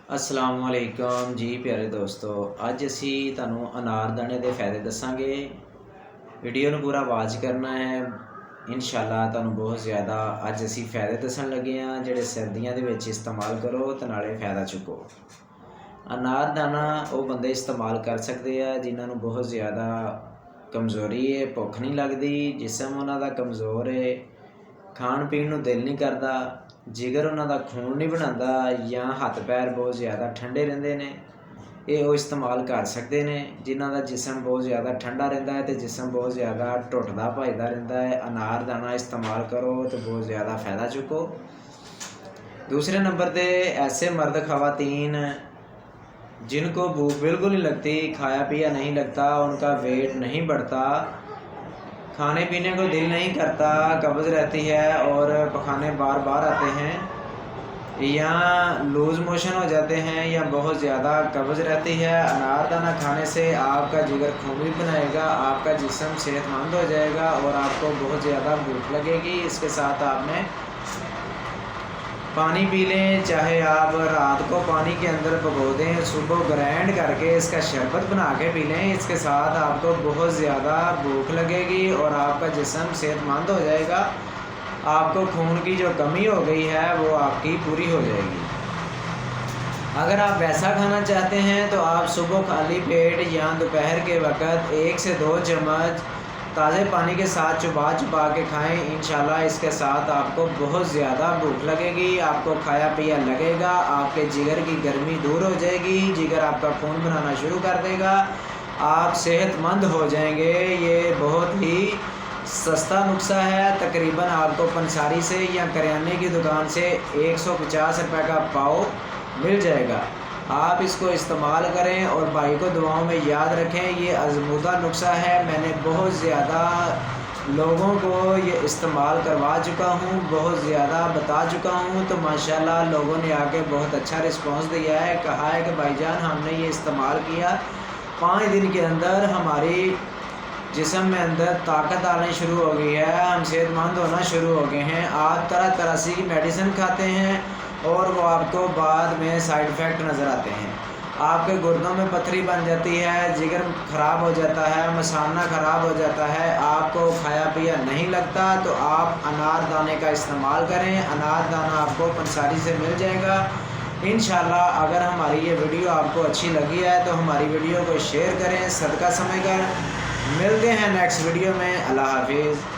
अस्सलाम वालेकुम जी प्यारे दोस्तों। अज असी तुहानू अनारदाने के फायदे दसांगे। वीडियो नू पूरा वाच करना है। इंशाअल्लाह तुहानू बहुत ज़्यादा अज असी फायदे दसन लगे हैं जिहड़े सर्दियों के विच इस्तेमाल करो तो नाले फायदा चुको। अनारदाना वो बंदे इस्तेमाल कर सकते हैं जिन्होंने बहुत ज़्यादा कमज़ोरी है, भुख नहीं लगती, जिसम उन्हां दा कमज़ोर है, खाण पीण नूं दिल नहीं करता, जिगर उन्हां दा खून नहीं बनाता या हत्थ पैर बहुत ज़्यादा ठंडे रहिंदे ने, ये वो इस्तेमाल कर सकते हैं। जिन्हां दा जिसम बहुत ज़्यादा ठंडा रहिंदा है तो जिसम बहुत ज़्यादा टुटदा भजदा रहिंदा है, अनारदाना इस्तेमाल करो तो बहुत ज़्यादा फ़ायदा चुको। दूसरे नंबर पर ऐसे मर्द ख़वातीन जिनको भूख बिल्कुल नहीं लगती, खाया पिया नहीं लगता, उनका वेट नहीं बढ़ता, खाने पीने को दिल नहीं करता, कब्ज़ रहती है और पखाने बार बार आते हैं या लूज़ मोशन हो जाते हैं या बहुत ज़्यादा कब्ज़ रहती है, अनारदाना खाने से आपका जिगर खून भी बनाएगा, आपका जिस्म सेहतमंद हो जाएगा और आपको बहुत ज़्यादा भूख लगेगी। इसके साथ आपने पानी पी लें, चाहे आप रात को पानी के अंदर भिगो दें, सुबह ग्राइंड करके इसका शरबत बना के पी लें। इसके साथ आपको बहुत ज़्यादा भूख लगेगी और आपका जिस्म सेहतमंद हो जाएगा। आपको खून की जो कमी हो गई है वो आपकी पूरी हो जाएगी। अगर आप वैसा खाना चाहते हैं तो आप सुबह खाली पेट या दोपहर के वक़्त 1 से 2 चम्मच ताज़े पानी के साथ चबा चबा के खाएं। इंशाल्लाह इसके साथ आपको बहुत ज़्यादा भूख लगेगी, आपको खाया पिया लगेगा, आपके जिगर की गर्मी दूर हो जाएगी, जिगर आपका खून बनाना शुरू कर देगा, आप सेहतमंद हो जाएंगे। ये बहुत ही सस्ता नुस्खा है। तकरीबन आपको पंसारी से या करियाने की दुकान से 150 रुपये का पाव मिल जाएगा। आप इसको इस्तेमाल करें और भाई को दुआओं में याद रखें। ये आज़मूदा नुस्खा है, मैंने बहुत ज़्यादा लोगों को ये इस्तेमाल करवा चुका हूँ, बहुत ज़्यादा बता चुका हूँ, तो माशाल्लाह लोगों ने आके बहुत अच्छा रिस्पांस दिया है। कहा है कि भाईजान हमने ये इस्तेमाल किया, 5 दिन के अंदर हमारी जिस्म में अंदर ताकत आनी शुरू हो गई है, हम सेहतमंद होना शुरू हो गए हैं। आप तरह तरह की मेडिसिन खाते हैं और वो आपको बाद में साइड इफ़ेक्ट नज़र आते हैं। आपके गुर्दों में पथरी बन जाती है, जिगर ख़राब हो जाता है, मसाना ख़राब हो जाता है, आपको खाया पिया नहीं लगता, तो आप अनारदाने का इस्तेमाल करें। अनारदाना आपको पंसारी से मिल जाएगा इंशाल्लाह। अगर हमारी ये वीडियो आपको अच्छी लगी है तो हमारी वीडियो को शेयर करें, सदका समझकर। मिलते हैं नेक्स्ट वीडियो में। अल्लाह हाफिज़।